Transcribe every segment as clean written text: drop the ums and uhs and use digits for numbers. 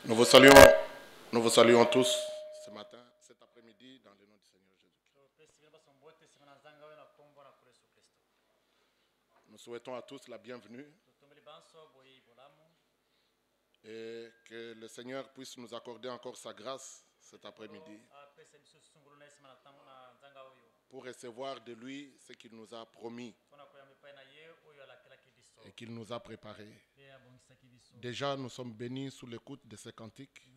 Nous vous saluons tous ce matin, cet après-midi, dans le nom du Seigneur Jésus-Christ. Nous souhaitons à tous la bienvenue et que le Seigneur puisse nous accorder encore sa grâce cet après-midi pour recevoir de lui ce qu'il nous a promis et qu'il nous a préparé. Déjà, nous sommes bénis sous l'écoute de ces cantiques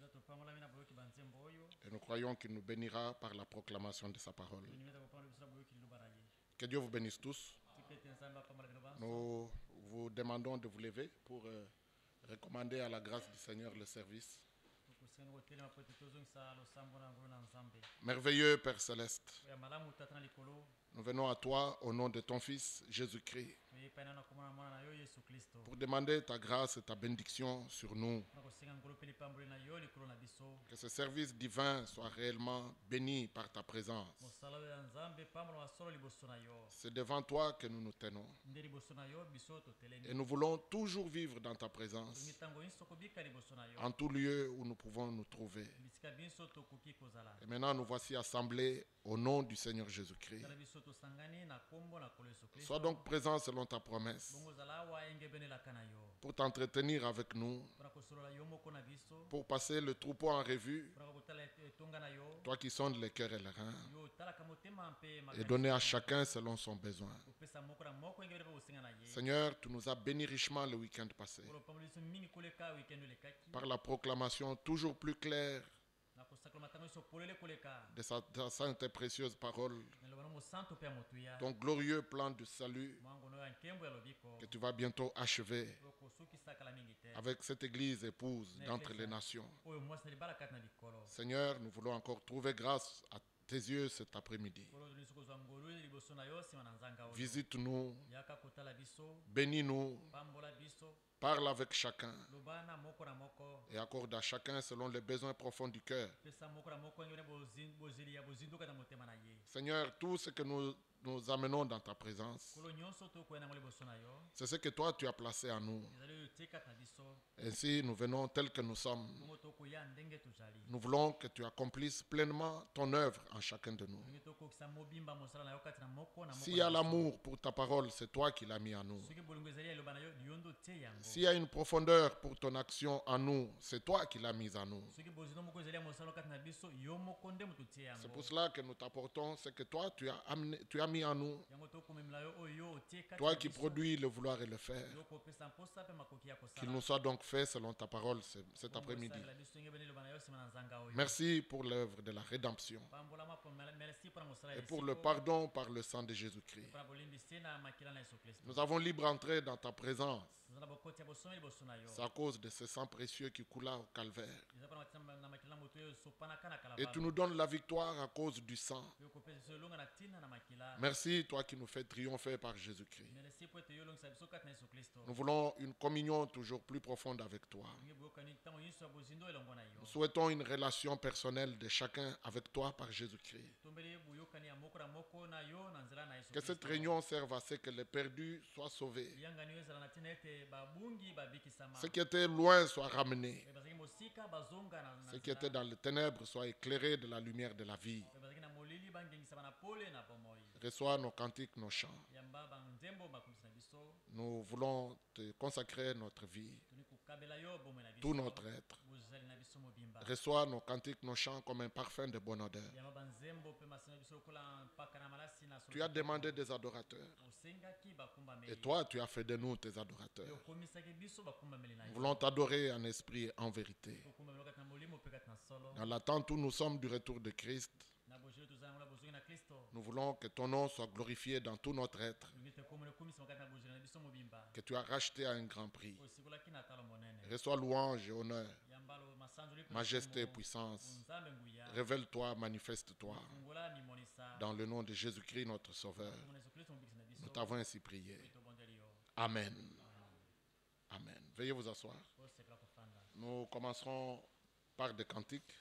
et nous croyons qu'il nous bénira par la proclamation de sa parole. Que Dieu vous bénisse tous. Nous vous demandons de vous lever pour recommander à la grâce du Seigneur le service. Merveilleux Père Céleste, nous venons à toi au nom de ton Fils Jésus-Christ pour demander ta grâce et ta bénédiction sur nous. Que ce service divin soit réellement béni par ta présence. C'est devant toi que nous nous tenons. Et nous voulons toujours vivre dans ta présence, en tout lieu où nous pouvons nous trouver. Et maintenant, nous voici assemblés au nom du Seigneur Jésus-Christ. Sois donc présent selon ta promesse pour t'entretenir avec nous, pour passer le troupeau en revue, toi qui sondes les cœurs et les reins, et donner à chacun selon son besoin. Seigneur, tu nous as bénis richement le week-end passé par la proclamation toujours plus claire de ta sainte et précieuse parole, ton glorieux plan de salut que tu vas bientôt achever avec cette église épouse d'entre les nations. Seigneur, nous voulons encore trouver grâce à tes yeux cet après-midi. Visite-nous, bénis-nous, parle avec chacun et accorde à chacun selon les besoins profonds du cœur. Seigneur, tout ce que nous amenons dans ta présence, c'est ce que toi tu as placé en nous. Ainsi, nous venons tels que nous sommes. Nous voulons que tu accomplisses pleinement ton œuvre en chacun de nous. S'il y a l'amour pour ta parole, c'est toi qui l'as mis en nous. S'il y a une profondeur pour ton action en nous, c'est toi qui l'as mise en nous. C'est pour cela que nous t'apportons ce que toi tu as mis en nous. Toi qui produis le vouloir et le faire. Qu'il nous soit donc fait selon ta parole cet après-midi. Merci pour l'œuvre de la rédemption et pour le pardon par le sang de Jésus-Christ. Nous avons libre entrée dans ta présence. C'est à cause de ce sang précieux qui coula au calvaire. Et tu nous donnes la victoire à cause du sang. Merci, toi qui nous fais triompher par Jésus-Christ. Nous voulons une communion toujours plus profonde avec toi. Nous souhaitons une relation personnelle de chacun avec toi par Jésus-Christ. Que cette réunion serve à ce que les perdus soient sauvés. Ceux qui étaient loin soient ramenés. Ceux qui étaient dans les ténèbres soient éclairés de la lumière de la vie. Reçois nos cantiques, nos chants. Nous voulons te consacrer notre vie, tout notre être. Reçois nos cantiques, nos chants comme un parfum de bonne odeur. Tu as demandé des adorateurs. Et toi, tu as fait de nous tes adorateurs. Nous voulons t'adorer en esprit et en vérité. Dans l'attente où nous sommes du retour de Christ, nous voulons que ton nom soit glorifié dans tout notre être, que tu as racheté à un grand prix. Reçois louange et honneur, majesté et puissance. Révèle-toi, manifeste-toi. Dans le nom de Jésus-Christ, notre Sauveur. Nous t'avons ainsi prié. Amen. Amen. Veuillez vous asseoir. Nous commencerons par des cantiques.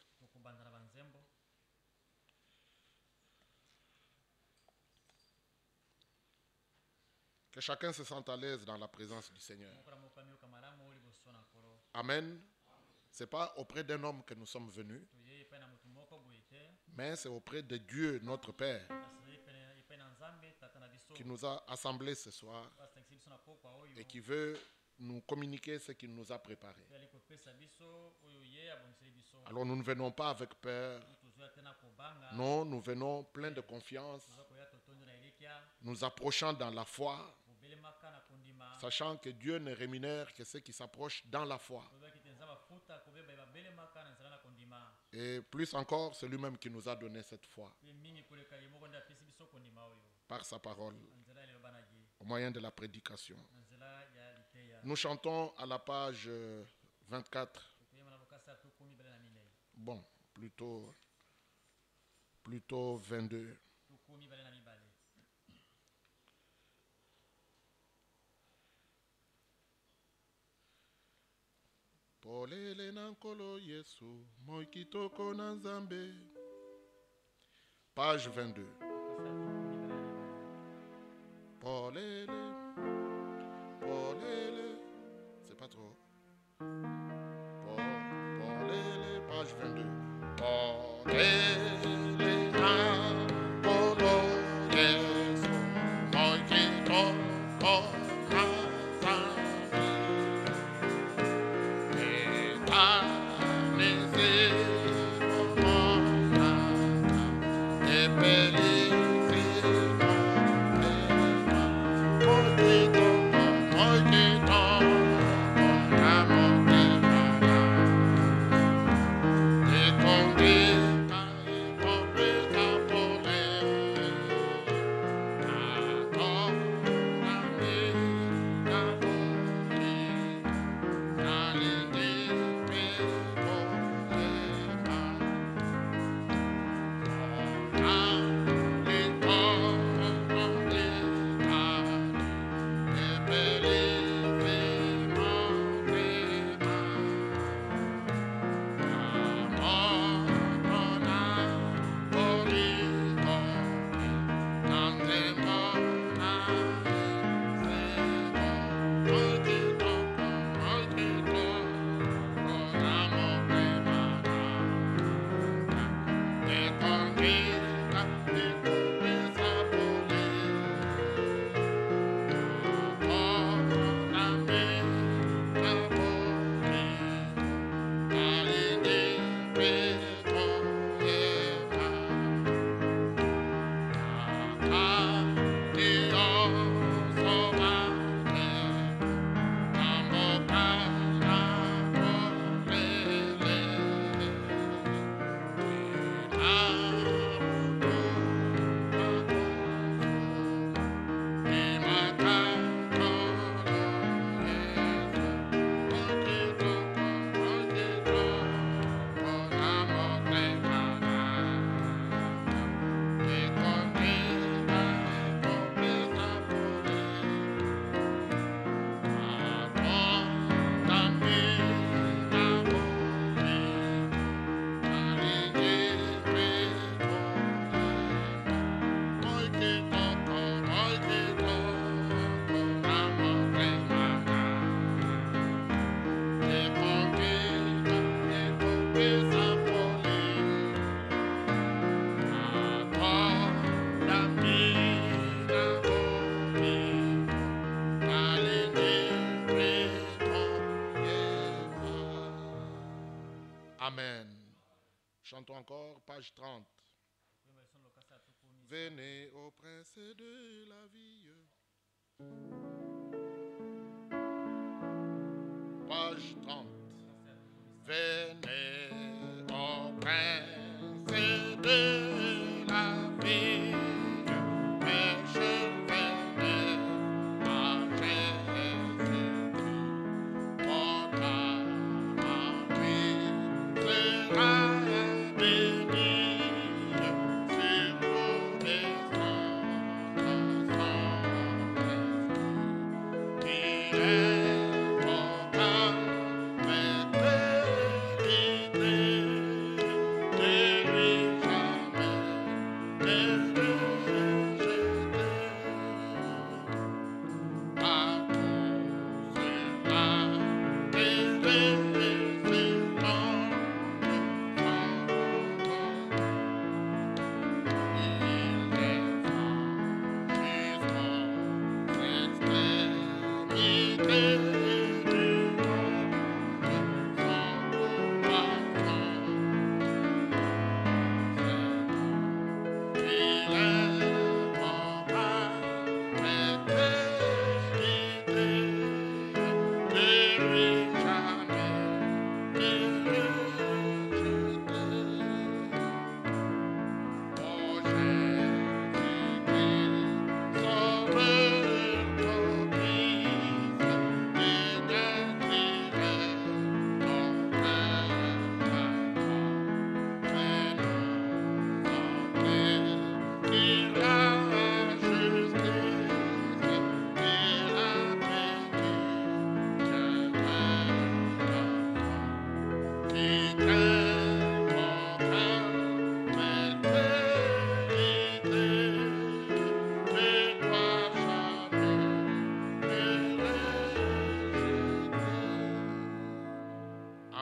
Que chacun se sente à l'aise dans la présence du Seigneur. Amen. Ce n'est pas auprès d'un homme que nous sommes venus, mais c'est auprès de Dieu, notre Père, qui nous a assemblés ce soir et qui veut nous communiquer ce qu'il nous a préparé. Alors nous ne venons pas avec peur. Non, nous venons pleins de confiance, nous approchant dans la foi, sachant que Dieu ne rémunère que ceux qui s'approchent dans la foi. Et plus encore, c'est lui-même qui nous a donné cette foi par sa parole, au moyen de la prédication. Nous chantons à la page 24. Bon, plutôt 22. Polele nankolo Yesu, moi kitoko na Nzambe. Page 22. Polele, c'est pas trop. Polele, page 22. Polele nankolo Yesu, moi kitoko na Nzambe. Amen. Chantons encore, page 30. Venez au prince de la vie. Page 30. Venez au prince de la vie. Et je venais à Jésus-Christ. Votre vie sera bénie sur vos descendants. Qui est au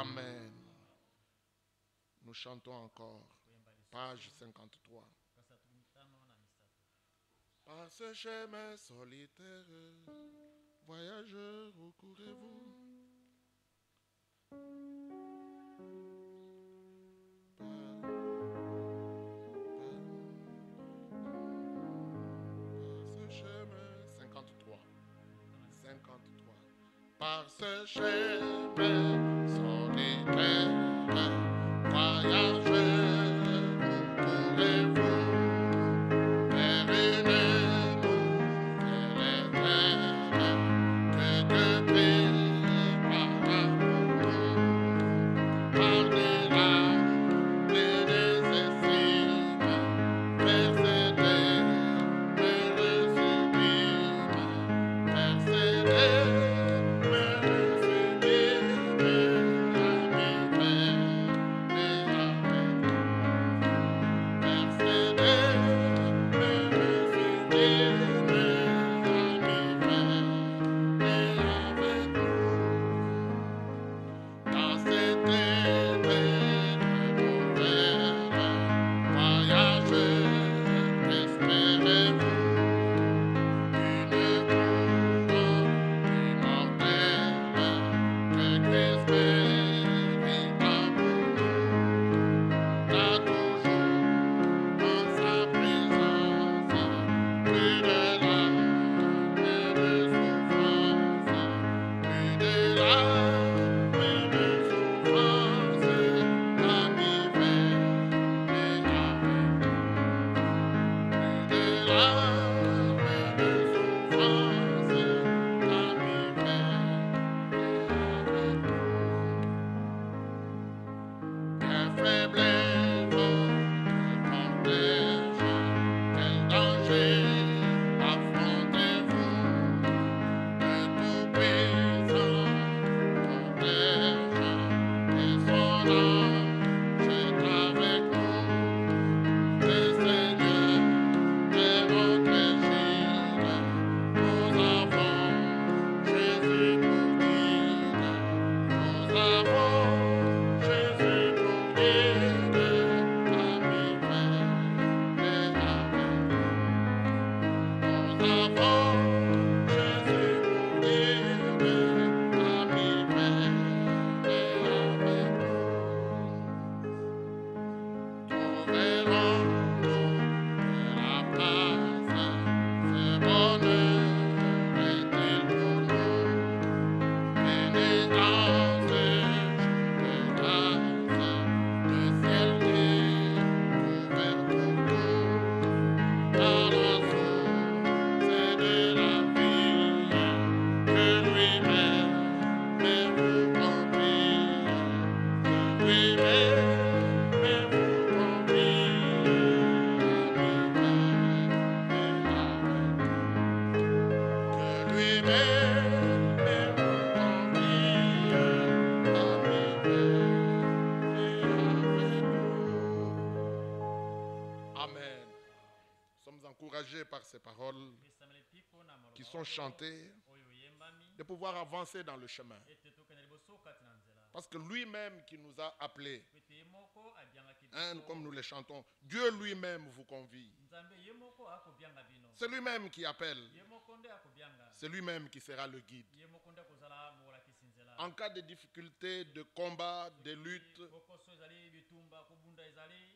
Amen. Nous chantons encore. Page 53. Par ce chemin solitaire, voyageurs, où courez-vous? Par ce chemin solitaire, voyageurs, où courez-vous? Vers une nouvelle terre que Dieu prépare pour nous. Par-delà les déserts, vers cette terre sublime, vers cette terre. Par ces paroles qui sont chantées, de pouvoir avancer dans le chemin. Parce que lui-même qui nous a appelés, comme nous les chantons, Dieu lui-même vous convie. C'est lui-même qui appelle. C'est lui-même qui sera le guide. En cas de difficulté, de combat, de lutte,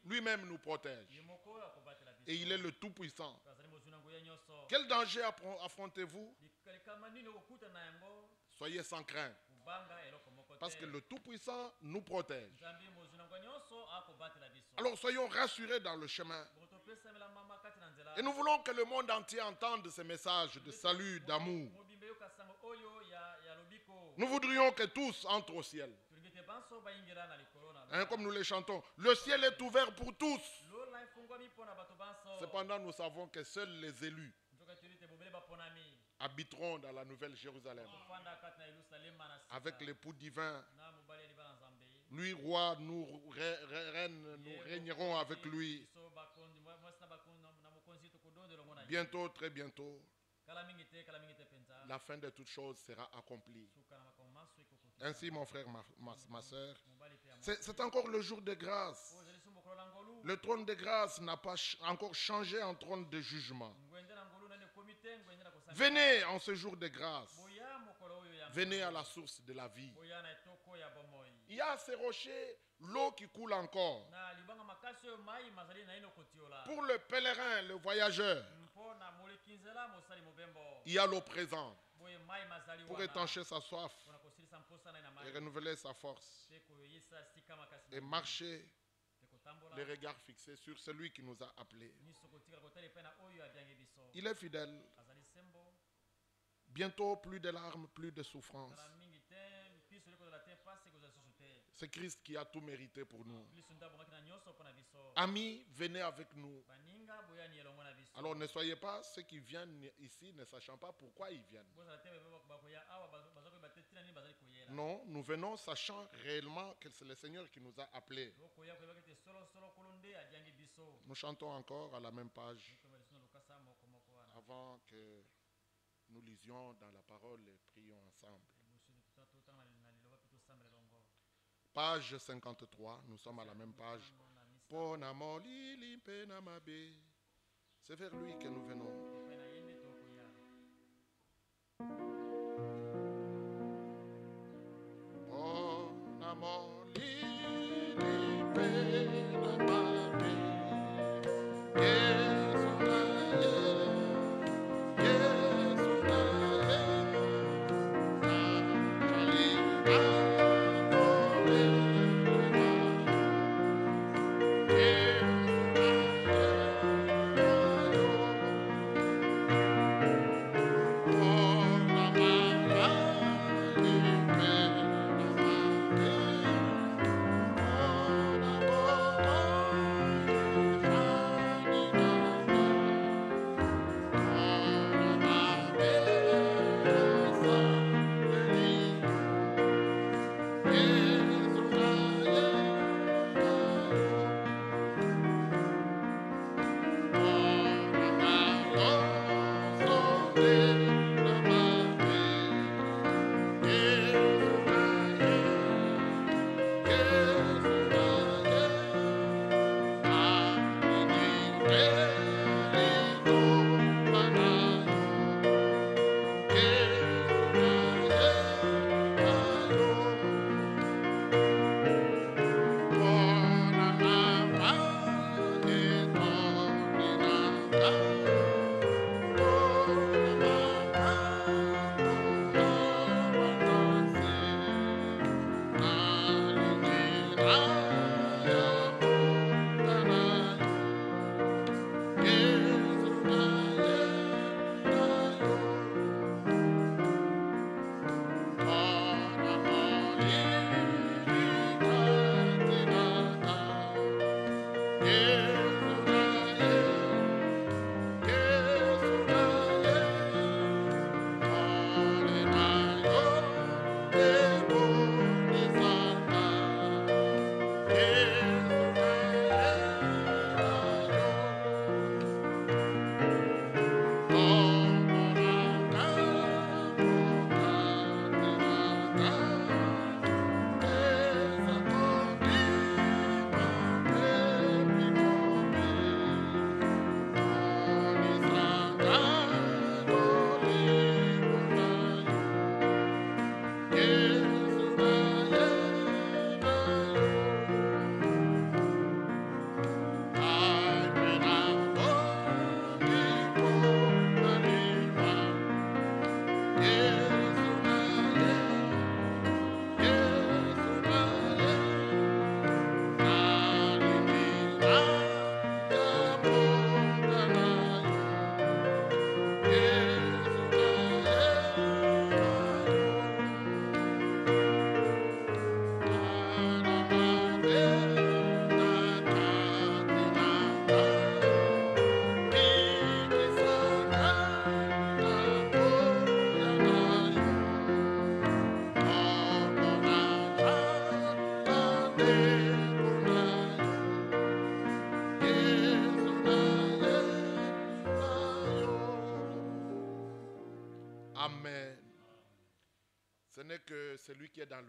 lui-même nous protège. Et il est le Tout-Puissant. Quel danger affrontez-vous? Soyez sans crainte. Parce que le Tout-Puissant nous protège. Alors soyons rassurés dans le chemin. Et nous voulons que le monde entier entende ces messages de salut, d'amour. Nous voudrions que tous entrent au ciel. Comme nous les chantons, le ciel est ouvert pour tous. Cependant, nous savons que seuls les élus habiteront dans la nouvelle Jérusalem. Avec l'époux divin, lui roi, nous reine, nous régnerons avec lui. Bientôt, très bientôt. la fin de toutes choses sera accomplie. Ainsi, mon frère, ma soeur, c'est encore le jour de grâce. Le trône de grâce n'a pas encore changé en trône de jugement. Venez en ce jour de grâce. Venez à la source de la vie. Il y a ces rochers, l'eau qui coule encore. Pour le pèlerin, le voyageur, il y a l'eau présente pour étancher sa soif et renouveler sa force et marcher les regards fixés sur celui qui nous a appelés. Il est fidèle. Bientôt, plus de larmes, plus de souffrances. C'est Christ qui a tout mérité pour nous. Amis, venez avec nous. Alors ne soyez pas ceux qui viennent ici ne sachant pas pourquoi ils viennent. Non, nous venons sachant réellement que c'est le Seigneur qui nous a appelés. Nous chantons encore à la même page avant que nous lisions dans la parole et prions ensemble. Page 53, nous sommes à la même page. C'est vers lui que nous venons.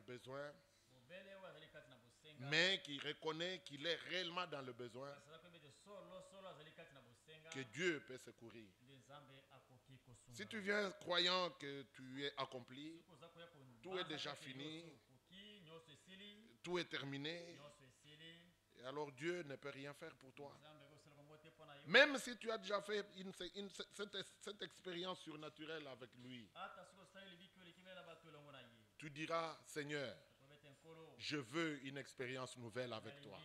besoin, mais qui reconnaît qu'il est réellement dans le besoin, que Dieu peut secourir. Si tu viens croyant que tu es accompli, tout est déjà fini, tout est terminé, et alors Dieu ne peut rien faire pour toi. Même si tu as déjà fait cette expérience surnaturelle avec lui, tu diras, Seigneur, je veux une expérience nouvelle avec toi.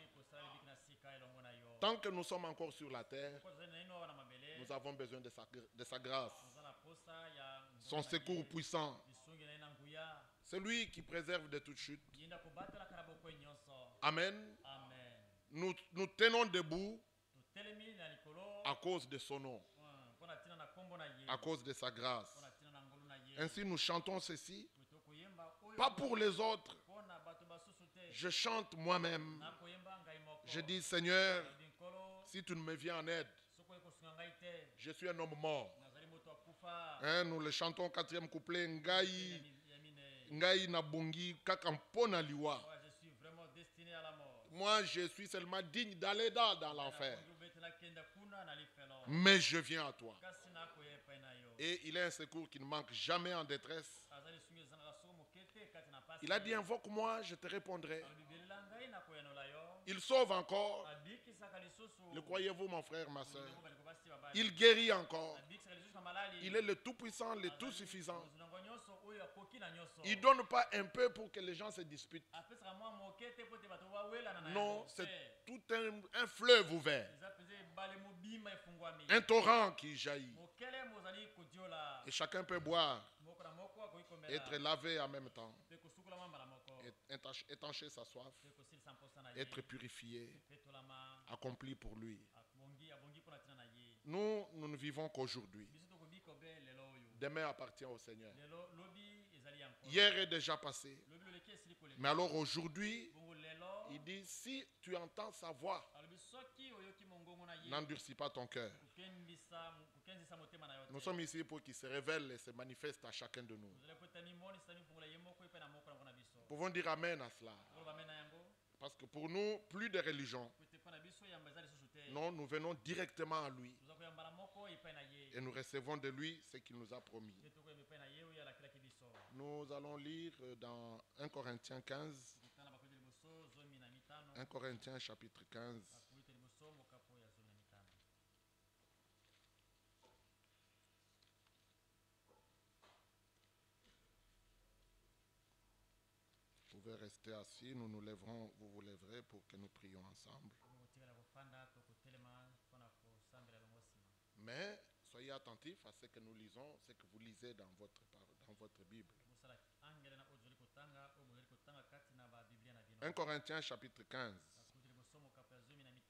Tant que nous sommes encore sur la terre, nous avons besoin de sa grâce, son secours puissant. C'est lui qui préserve de toute chute. Amen. Nous tenons debout à cause de son nom, à cause de sa grâce. Ainsi nous chantons ceci, pas pour les autres. Je chante moi-même. Je dis, Seigneur, si tu ne me viens en aide, je suis un homme mort. Nous le chantons au 4e couplet. Ngai nabungi kakampona liwa. Moi, je suis seulement digne d'aller dans l'enfer. Mais je viens à toi. Et il est un secours qui ne manque jamais en détresse. Il a dit, invoque-moi, je te répondrai. Il sauve encore. Le croyez-vous, mon frère, ma soeur? Il guérit encore. Il est le tout-puissant, le tout-suffisant. Il ne donne pas un peu pour que les gens se disputent. Non, c'est tout un fleuve ouvert. Un torrent qui jaillit. Et chacun peut boire. Être lavé en même temps. Étancher sa soif. Être purifié. Accompli pour lui. Nous ne vivons qu'aujourd'hui. Demain appartient au Seigneur. Hier est déjà passé. Mais alors aujourd'hui, il dit, si tu entends sa voix, n'endurcis pas ton cœur. Nous sommes ici pour qu'il se révèle et se manifeste à chacun de nous. Nous pouvons dire Amen à cela. Parce que pour nous, plus de religion. Non, nous venons directement à lui. Et nous recevons de lui ce qu'il nous a promis. Nous allons lire dans 1 Corinthiens 15. 1 Corinthiens chapitre 15. Vous pouvez rester assis, nous nous lèverons, vous vous lèverez pour que nous prions ensemble. Mais soyez attentifs à ce que nous lisons, ce que vous lisez dans votre Bible. 1 Corinthiens chapitre 15,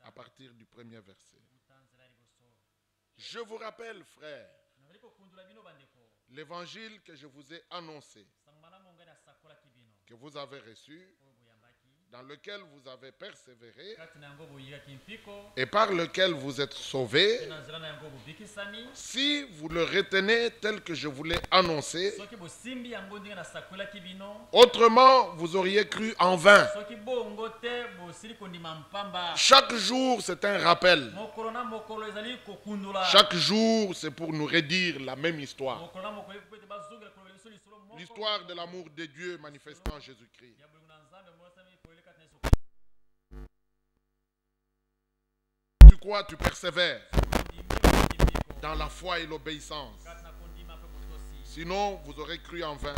à partir du premier verset. Je vous rappelle, frères, l'évangile que je vous ai annoncé, que vous avez reçu, dans lequel vous avez persévéré et par lequel vous êtes sauvés, si vous le retenez tel que je vous l'ai annoncé, autrement vous auriez cru en vain. Chaque jour c'est un rappel. Chaque jour c'est pour nous redire la même histoire. L'histoire de l'amour de Dieu manifestant en Jésus-Christ. Tu crois, tu persévères dans la foi et l'obéissance. Sinon, vous aurez cru en vain.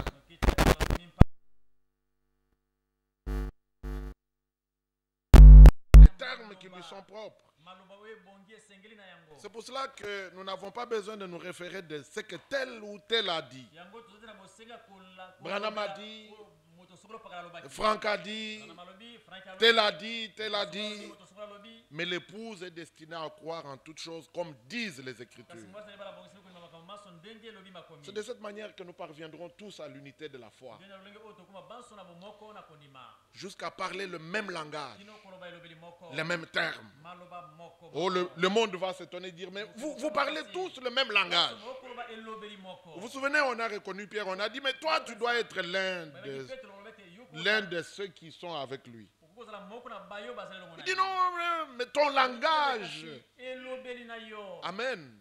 Les termes qui lui sont propres. C'est pour cela que nous n'avons pas besoin de nous référer de ce que tel ou tel a dit. Branham a dit, Franck a dit, tel a dit, tel a dit. Mais l'épouse est destinée à croire en toutes choses comme disent les Écritures. C'est de cette manière que nous parviendrons tous à l'unité de la foi. Jusqu'à parler le même langage, les mêmes termes. Oh, le monde va s'étonner et dire, mais vous parlez tous le même langage. Vous vous souvenez, on a reconnu Pierre, on a dit, mais toi tu dois être l'un l'un de ceux qui sont avec lui. Il dit non, mais ton langage. Amen.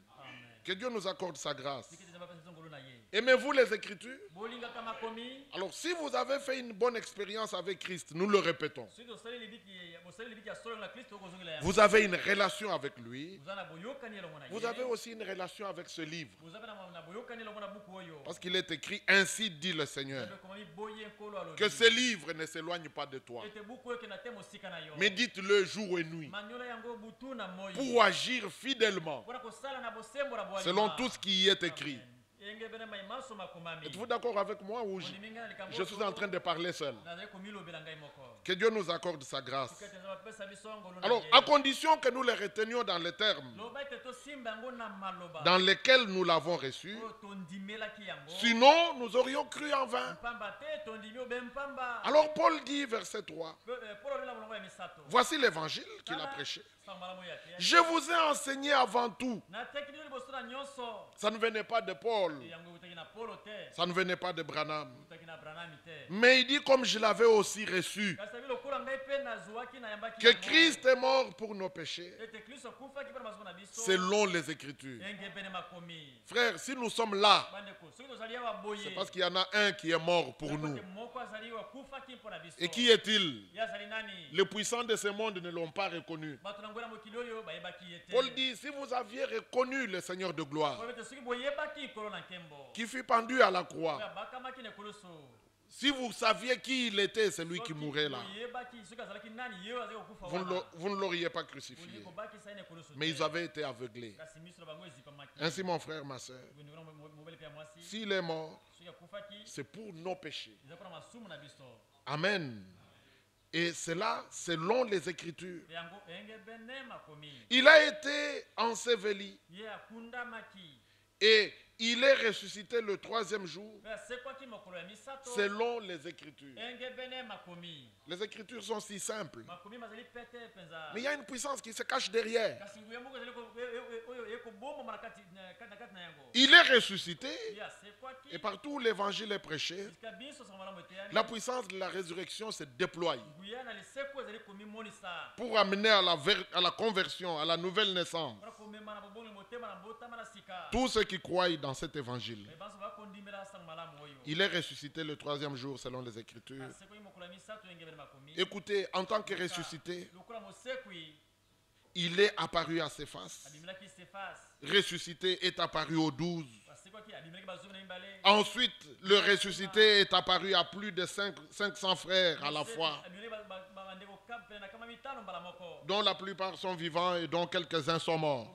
Que Dieu nous accorde sa grâce. Aimez-vous les Écritures? Alors, si vous avez fait une bonne expérience avec Christ, nous le répétons. Vous avez une relation avec lui. Vous avez aussi une relation avec ce livre. Parce qu'il est écrit, ainsi dit le Seigneur. Que ce livre ne s'éloigne pas de toi. Médite-le jour et nuit. Pour agir fidèlement. Selon tout ce qui y est écrit. Êtes-vous d'accord avec moi ou je suis en train de parler seul? Que Dieu nous accorde sa grâce. Alors, à condition que nous les retenions dans les termes dans lesquels nous l'avons reçu, sinon nous aurions cru en vain. Alors Paul dit, verset 3, voici l'évangile qu'il a prêché. Je vous ai enseigné avant tout. Ça ne venait pas de Paul. Ça ne venait pas de Branham. Mais il dit comme je l'avais aussi reçu. Que Christ est mort pour nos péchés. Selon les Écritures. Frères, si nous sommes là, c'est parce qu'il y en a un qui est mort pour nous. Et qui est-il? Les puissants de ce monde ne l'ont pas reconnu. Paul dit, si vous aviez reconnu le Seigneur de gloire, qui fut pendu à la croix, si vous saviez qui il était, celui qui mourait là, vous ne l'auriez pas crucifié. Mais ils avaient été aveuglés. Ainsi, mon frère, ma soeur, s'il est mort, c'est pour nos péchés. Amen. Et cela selon les Écritures. Il a été enseveli. Et il est ressuscité le 3e jour selon les Écritures. Les Écritures sont si simples. Mais il y a une puissance qui se cache derrière. Il est ressuscité. Et partout où l'évangile est prêché, la puissance de la résurrection se déploie pour amener à la conversion, à la nouvelle naissance. Tous ceux qui croient dans cet évangile. Il est ressuscité le 3e jour selon les Écritures. Écoutez, en tant que ressuscité, il est apparu à ses faces. Ressuscité est apparu aux 12. Ensuite, le ressuscité est apparu à plus de 500 frères à la fois, dont la plupart sont vivants et dont quelques-uns sont morts.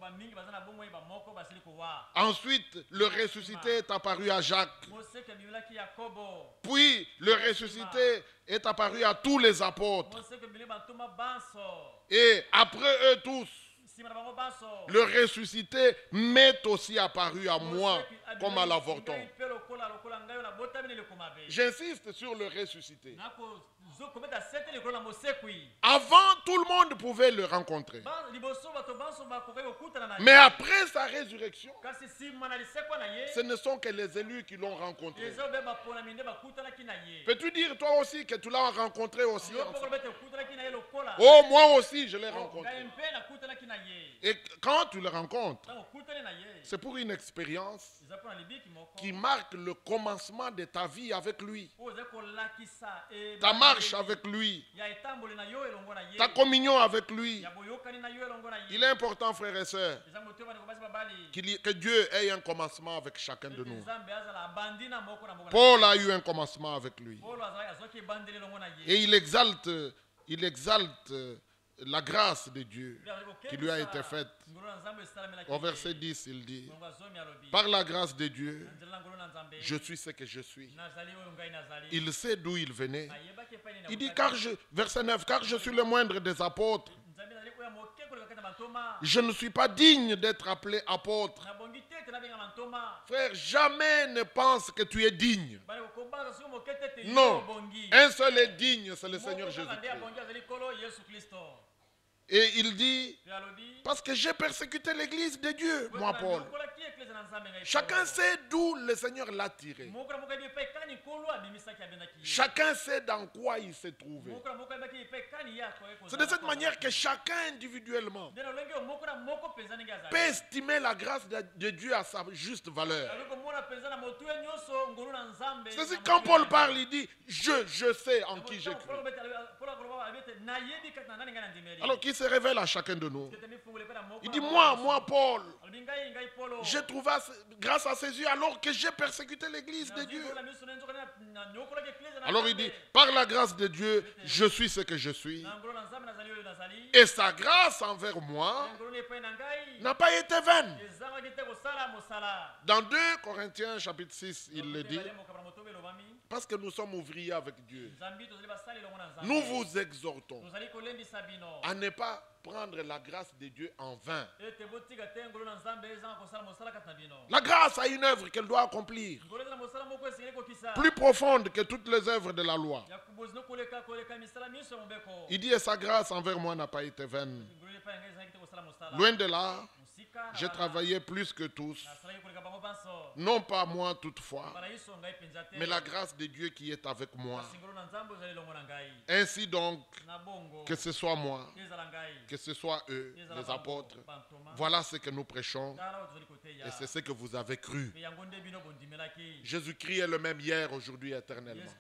Ensuite, le ressuscité est apparu à Jacques. Puis, le ressuscité est apparu à tous les apôtres. Et après eux tous, le ressuscité m'est aussi apparu à moi comme à l'avorton. J'insiste sur le ressuscité. Avant, tout le monde pouvait le rencontrer. Mais après sa résurrection, ce ne sont que les élus qui l'ont rencontré. Peux-tu dire toi aussi que tu l'as rencontré aussi? Oh, moi aussi, je l'ai rencontré. Et quand tu le rencontres, c'est pour une expérience qui marque le commencement de ta vie avec lui. Ta marche avec lui. Ta communion avec lui. Il est important, frères et sœurs, que Dieu ait un commencement avec chacun de nous. Paul a eu un commencement avec lui. Et il exalte la grâce de Dieu qui lui a été faite. Au verset 10, il dit, par la grâce de Dieu, je suis ce que je suis. Il sait d'où il venait. Il dit, verset 9, car je suis le moindre des apôtres. Je ne suis pas digne d'être appelé apôtre. Frère, jamais ne pense que tu es digne. Non, un seul est digne, c'est le Seigneur Jésus-Christ. Et il dit, parce que j'ai persécuté l'église de Dieu, moi Paul. Chacun sait d'où le Seigneur l'a tiré. Chacun sait dans quoi il s'est trouvé. C'est de cette manière que chacun individuellement peut estimer la grâce de Dieu à sa juste valeur. C'est quand Paul parle, il dit, je sais en qui j'ai cru. Alors qu'il se révèle à chacun de nous. Il dit, moi Paul, j'ai trouvé grâce à ses yeux alors que j'ai persécuté l'église de Dieu. Alors il dit, par la grâce de Dieu, je suis ce que je suis. Et sa grâce envers moi n'a pas été vaine. Dans 2 Corinthiens chapitre 6, il le dit, parce que nous sommes ouvriers avec Dieu, nous vous exhortons à ne pas prendre la grâce de Dieu en vain. La grâce a une œuvre qu'elle doit accomplir, plus profonde que toutes les œuvres de la loi. Il dit, et sa grâce envers moi n'a pas été vaine. Loin de là, j'ai travaillé plus que tous, non pas moi toutefois, mais la grâce de Dieu qui est avec moi. Ainsi donc, que ce soit moi, que ce soit eux, les apôtres, voilà ce que nous prêchons et c'est ce que vous avez cru. Jésus-Christ est le même hier, aujourd'hui, éternellement.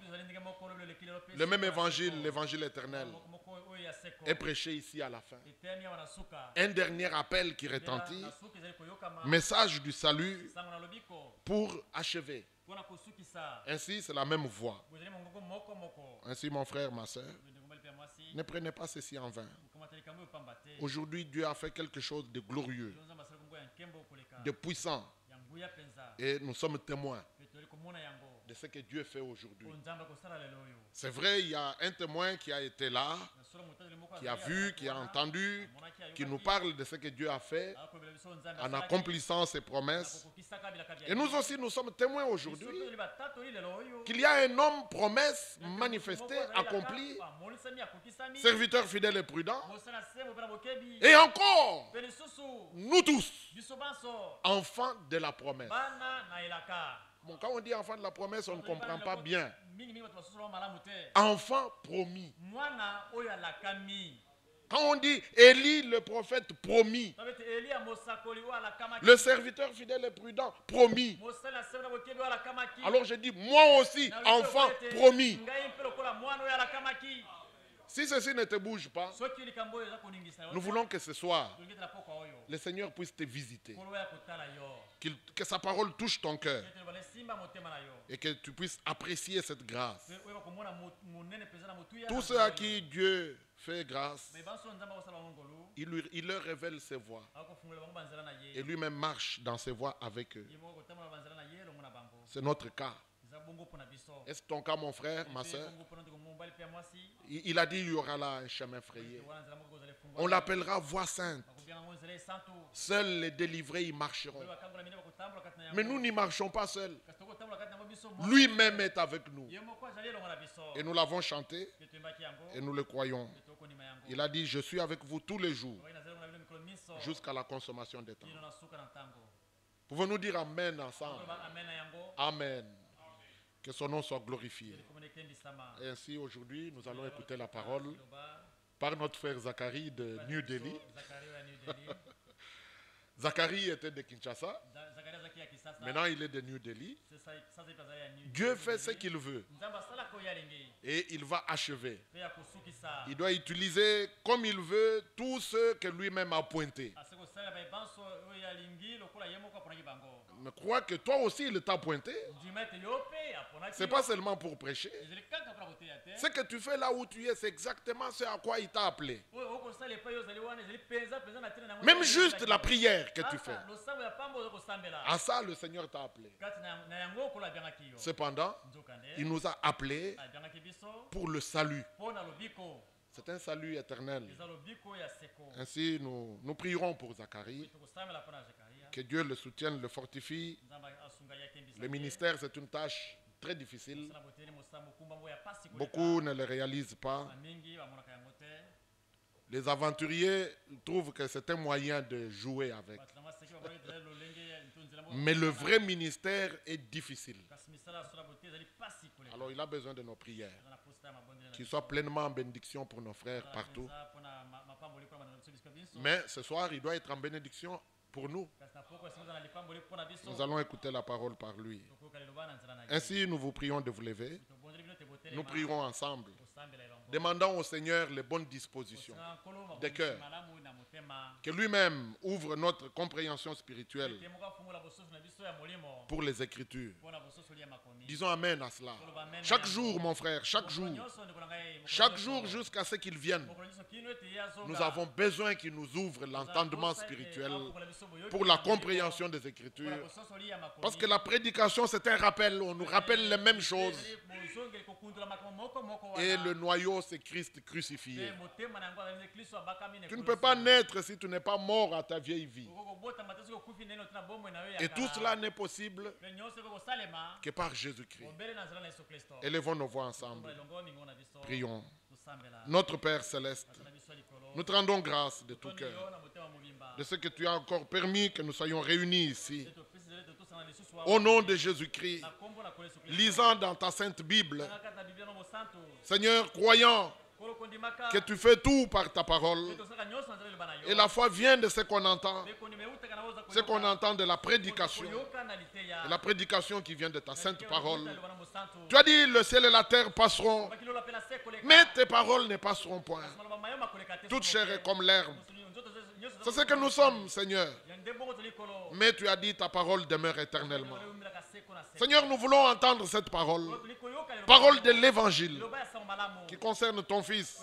Le même évangile, l'évangile éternel, est prêché ici à la fin. Un dernier appel qui retentit, message du salut pour achever. Ainsi, c'est la même voie. Ainsi, mon frère, ma soeur, ne prenez pas ceci en vain. Aujourd'hui, Dieu a fait quelque chose de glorieux, de puissant. Et nous sommes témoins de ce que Dieu fait aujourd'hui. C'est vrai, il y a un témoin qui a été là, qui a vu, qui a entendu, qui nous parle de ce que Dieu a fait en accomplissant ses promesses. Et nous aussi, nous sommes témoins aujourd'hui qu'il y a un homme promesse manifesté, accompli, serviteur fidèle et prudent. Et encore, nous tous, enfants de la promesse. Bon, quand on dit enfant de la promesse, on ne comprend pas bien. Enfant promis. Quand on dit Élie, le prophète promis, le serviteur fidèle et prudent promis. Alors je dis, moi aussi, enfant promis. Si ceci ne te bouge pas, nous voulons que ce soir, le Seigneur puisse te visiter. Que sa parole touche ton cœur. Et que tu puisses apprécier cette grâce. Tous ceux à qui Dieu fait grâce, il leur révèle ses voies. Et lui-même marche dans ses voies avec eux. C'est notre cas. Est-ce ton cas, mon frère, ma soeur? Il a dit il y aura là un chemin frayé. On l'appellera voie sainte. Seuls les délivrés y marcheront. Mais nous n'y marchons pas seuls. Lui-même est avec nous. Et nous l'avons chanté et nous le croyons. Il a dit, je suis avec vous tous les jours jusqu'à la consommation des temps. Pouvons-nous dire Amen ensemble? Amen. Que son nom soit glorifié. Et ainsi, aujourd'hui, nous allons écouter la parole par notre frère Zacharie de New Delhi. Zacharie était de Kinshasa. Maintenant, il est de New Delhi. Dieu fait ce qu'il veut. Et il va achever. Il doit utiliser comme il veut tous ceux que lui-même a pointés. Mais crois que toi aussi, il t'a pointé. Ce n'est pas seulement pour prêcher. Ce que tu fais là où tu es, c'est exactement ce à quoi il t'a appelé. Même juste la prière que tu fais. À ça, le Seigneur t'a appelé. Cependant, il nous a appelés pour le salut. C'est un salut éternel. Ainsi, nous prierons pour Zacharie. Que Dieu le soutienne, le fortifie. Le ministère, c'est une tâche très Les aventuriers trouvent que c'est un moyen de jouer avec. Mais le vrai ministère est difficile. Alors il a besoin de nos prières. Qu'il soit pleinement en bénédiction pour nos frères partout. Mais ce soir, il doit être en bénédiction pour nous. Nous allons écouter la parole par lui. Ainsi, nous vous prions de vous lever. Nous prierons ensemble. Demandons au Seigneur les bonnes dispositions des cœurs. Que lui-même ouvre notre compréhension spirituelle pour les Écritures. Disons Amen à cela. Chaque jour, mon frère, chaque jour jusqu'à ce qu'il vienne, nous avons besoin qu'il nous ouvre l'entendement spirituel pour la compréhension des Écritures. Parce que la prédication, c'est un rappel. On nous rappelle les mêmes choses. Et le noyau, c'est Christ crucifié. Tu ne peux pas naître si tu n'es pas mort à ta vieille vie. Et tout cela n'est possible que par Jésus-Christ. Élevons nos voix ensemble. Prions. Notre Père céleste, nous te rendons grâce de tout cœur de ce que tu as encore permis que nous soyons réunis ici. Au nom de Jésus-Christ, lisant dans ta sainte Bible, Seigneur, croyant que tu fais tout par ta parole, et la foi vient de ce qu'on entend de la prédication, et la prédication qui vient de ta sainte parole. Tu as dit, le ciel et la terre passeront, mais tes paroles ne passeront point. Toute chair est comme l'herbe. C'est ce que nous sommes, Seigneur. Mais tu as dit, ta parole demeure éternellement. Seigneur, nous voulons entendre cette parole. Parole de l'évangile qui concerne ton Fils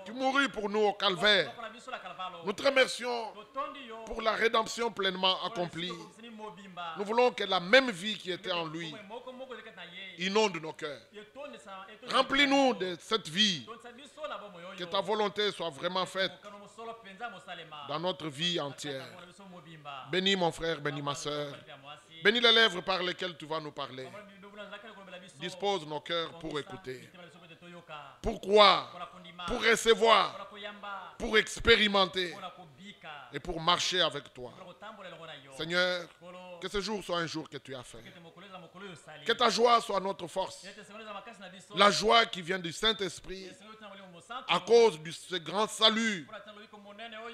qui mourut pour nous au calvaire. Nous te remercions pour la rédemption pleinement accomplie. Nous voulons que la même vie qui était en lui inonde nos cœurs. Remplis-nous de cette vie. Que ta volonté soit vraiment faite dans notre vie entière. Bénis mon frère, bénis ma soeur. Bénis les lèvres par lesquelles tu vas nous parler. Dispose nos cœurs pour écouter. Pour croire, pour recevoir, pour expérimenter et pour marcher avec toi. Seigneur, que ce jour soit un jour que tu as fait. Que ta joie soit notre force. La joie qui vient du Saint-Esprit à cause de ce grand salut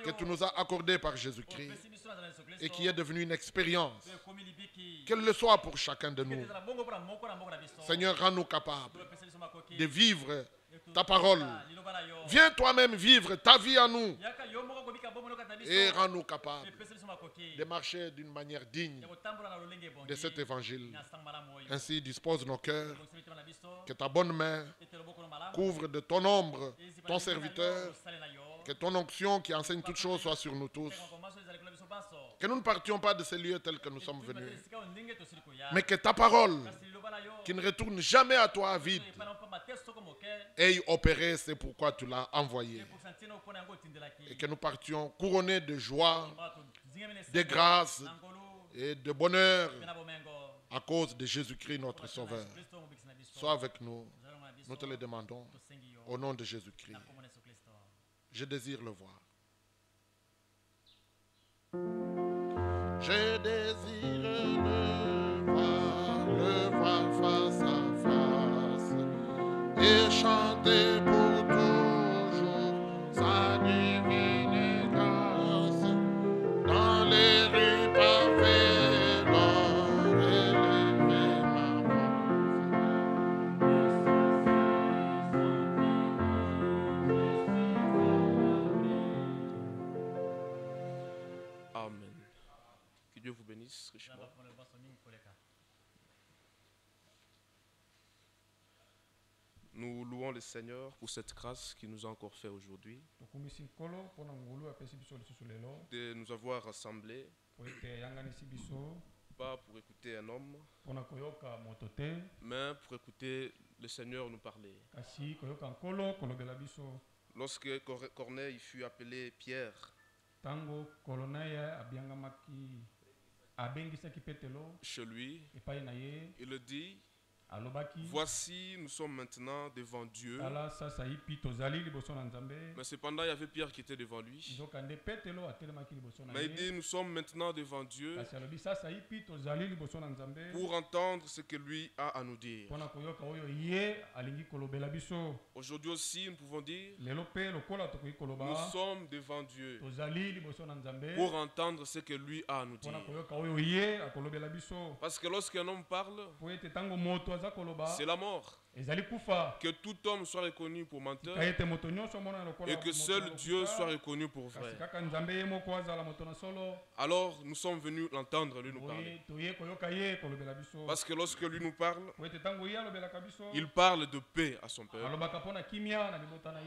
que tu nous as accordé par Jésus-Christ et qui est devenu une expérience. Qu'elle le soit pour chacun de nous. Seigneur, rends-nous capables de vivre ta parole. Viens toi-même vivre ta vie à nous et rends-nous capables de marcher d'une manière digne de cet évangile. Ainsi, dispose nos cœurs, que ta bonne main couvre de ton ombre ton serviteur, que ton onction qui enseigne toutes choses soit sur nous tous. Que nous ne partions pas de ces lieux tels que nous sommes venus, mais que ta parole, qui ne retourne jamais à toi vide, ait opéré, c'est pourquoi tu l'as envoyé. Et que nous partions couronnés de joie, de grâce et de bonheur à cause de Jésus-Christ notre Sauveur. Sois avec nous, nous te le demandons, au nom de Jésus-Christ. Je désire le voir. Je désire le voir face à face et chanter pour toujours sa divine grâce dans les rues pavées d'or élever ma voix. Amen. Que Dieu vous bénisse richement. Nous louons le Seigneur pour cette grâce qu'il nous a encore fait aujourd'hui, de nous avoir rassemblés, pas pour écouter un homme, mais pour écouter le Seigneur nous parler. Lorsque Corneille fut appelé Pierre, chez lui, il le dit, voici, nous sommes maintenant devant Dieu. Mais cependant, il y avait Pierre qui était devant lui. Mais il dit, nous sommes maintenant devant Dieu pour entendre ce que lui a à nous dire. Aujourd'hui aussi, nous pouvons dire, nous sommes devant Dieu pour entendre ce que lui a à nous dire. Parce que lorsqu'un homme parle, c'est la mort. Que tout homme soit reconnu pour menteur et que seul Dieu soit reconnu pour vrai. Alors nous sommes venus l'entendre lui nous parler. Parce que lorsque lui nous parle, il parle de paix à son peuple.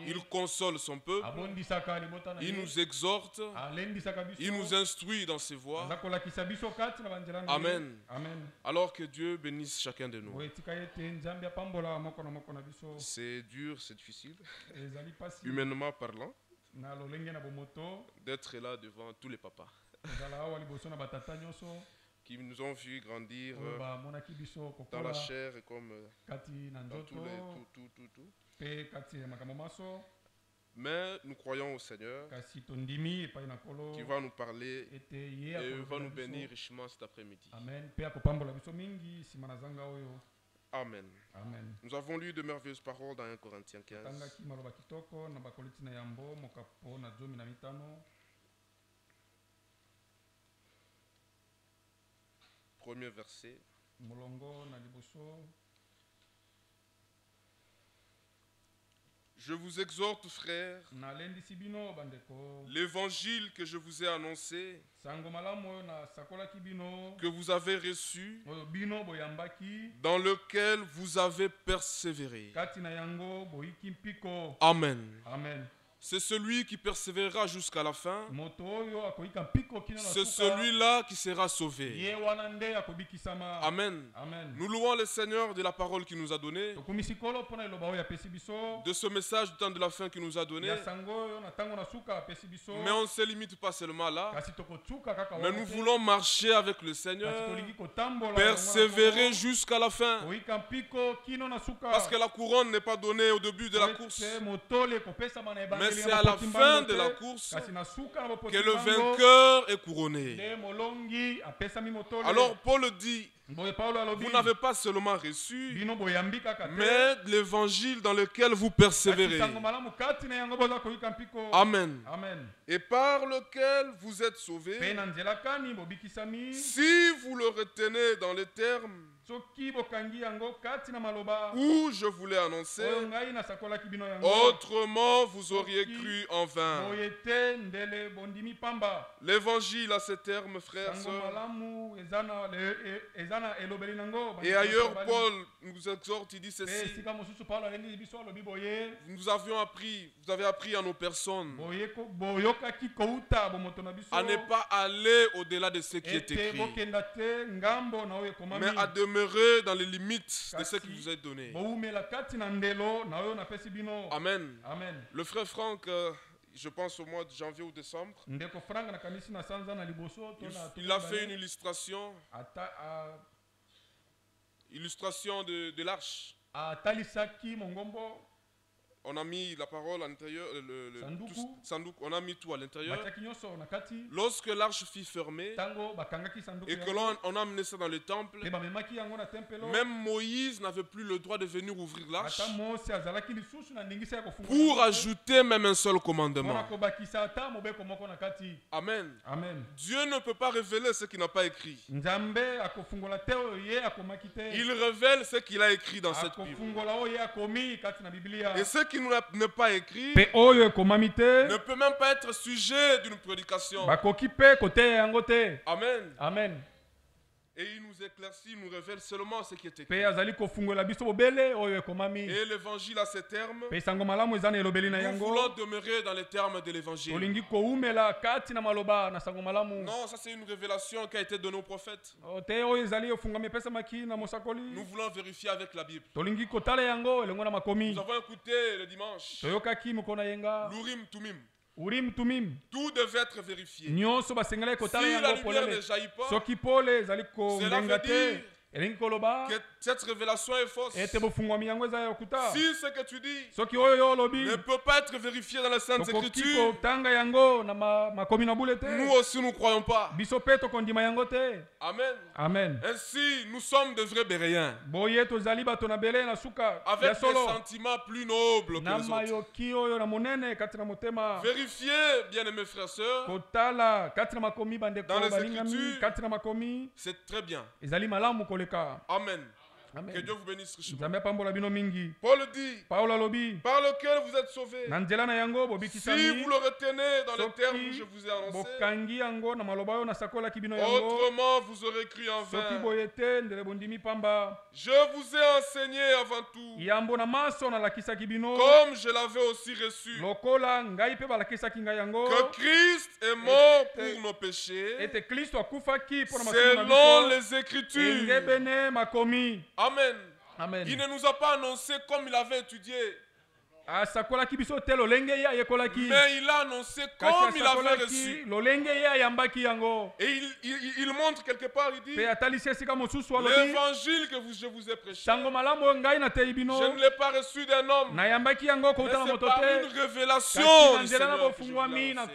Il console son peuple. Il nous exhorte. Il nous instruit dans ses voies. Amen. Alors que Dieu bénisse chacun de nous. C'est dur, c'est difficile, humainement parlant, d'être là devant tous les papas qui nous ont vu grandir dans la chair et comme dans tout. Mais nous croyons au Seigneur qui va nous parler et va nous bénir richement cet après-midi. Amen. Nous avons lu de merveilleuses paroles dans 1 Corinthiens 15. Premier verset. Je vous exhorte, frères, l'évangile que je vous ai annoncé, que vous avez reçu, dans lequel vous avez persévéré. Amen. C'est celui qui persévérera jusqu'à la fin. C'est celui-là qui sera sauvé. Amen. Nous louons le Seigneur de la parole qu'il nous a donnée, de ce message du temps de la fin qu'il nous a donné. Mais on ne se limite pas seulement là. Mais nous voulons marcher avec le Seigneur, persévérer jusqu'à la fin. Parce que la couronne n'est pas donnée au début de la course, mais c'est à la fin de la course que le vainqueur est couronné. Alors Paul dit, vous n'avez pas seulement reçu, mais l'évangile dans lequel vous persévérez. Amen. Et par lequel vous êtes sauvés, si vous le retenez dans les termes où je voulais annoncer, autrement vous auriez cru en vain. L'évangile a ces termes, frères, sœurs. Et ailleurs, Paul nous exhorte, il dit ceci. Nous avions appris, vous avez appris à nos personnes à ne pas aller au-delà de ce qui est écrit, mais à demeurer dans les limites de ce qui vous est donné. Amen. Le frère Franck, je pense au mois de janvier ou décembre, il a fait une illustration de l'arche. On a mis la parole à l'intérieur, on a mis tout à l'intérieur. Lorsque l'arche fut fermée et que l'on a amené ça dans le temple, même Moïse n'avait plus le droit de venir ouvrir l'arche pour ajouter même un seul commandement. Amen. Dieu ne peut pas révéler ce qu'il n'a pas écrit. Il révèle ce qu'il a écrit dans cette Bible. Et ce qui n'est pas écrit ne peut même pas être sujet d'une prédication. Amen. Et il nous éclaircit, il nous révèle seulement ce qui est écrit. Et l'évangile a ses termes. Nous voulons demeurer dans les termes de l'évangile. Non, ça c'est une révélation qui a été donnée au prophète. Nous voulons vérifier avec la Bible. Nous avons écouté le dimanche l'Urim Tumim. Tout devait être vérifié. Si la lumière ne jaillit pas, cela veut dire que cette révélation est fausse. Si ce que tu dis ne peut pas être vérifié dans la Sainte Écriture, nous aussi nous ne croyons pas. Amen. Amen. Ainsi, nous sommes de vrais Béréens, avec des sentiments plus nobles que les autres. Vérifiez, bien-aimés frères et sœurs, dans les Écritures, c'est très bien. Amen. Amen. Que Dieu vous bénisse richement. Paul dit, par lequel vous êtes sauvés, si vous le retenez dans les termes que je vous ai annoncés, autrement vous aurez cru en vain. Je vous ai enseigné avant tout, comme je l'avais aussi reçu, que Christ est mort pour nos péchés, selon les Écritures. Amen. Amen. Il ne nous a pas annoncé comme il avait étudié, mais il a annoncé comme il avait reçu. Et il montre quelque part, il dit, l'évangile que je vous ai prêché, je ne l'ai pas reçu d'un homme, mais c'est par une révélation du Seigneur que je vous l'ai annoncé.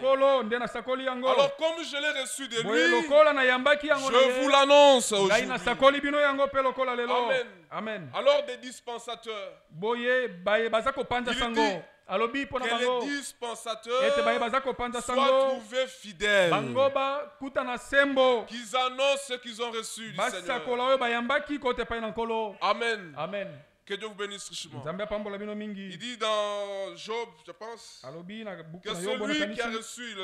Alors comme je l'ai reçu de lui, je vous l'annonce aujourd'hui. Amen. Alors des dispensateurs, il dit que les dispensateurs soient trouvés fidèles, qu'ils annoncent ce qu'ils ont reçu du Seigneur. Amen. Que Dieu vous bénisse richement. Il dit dans Job, je pense, que celui qui a reçu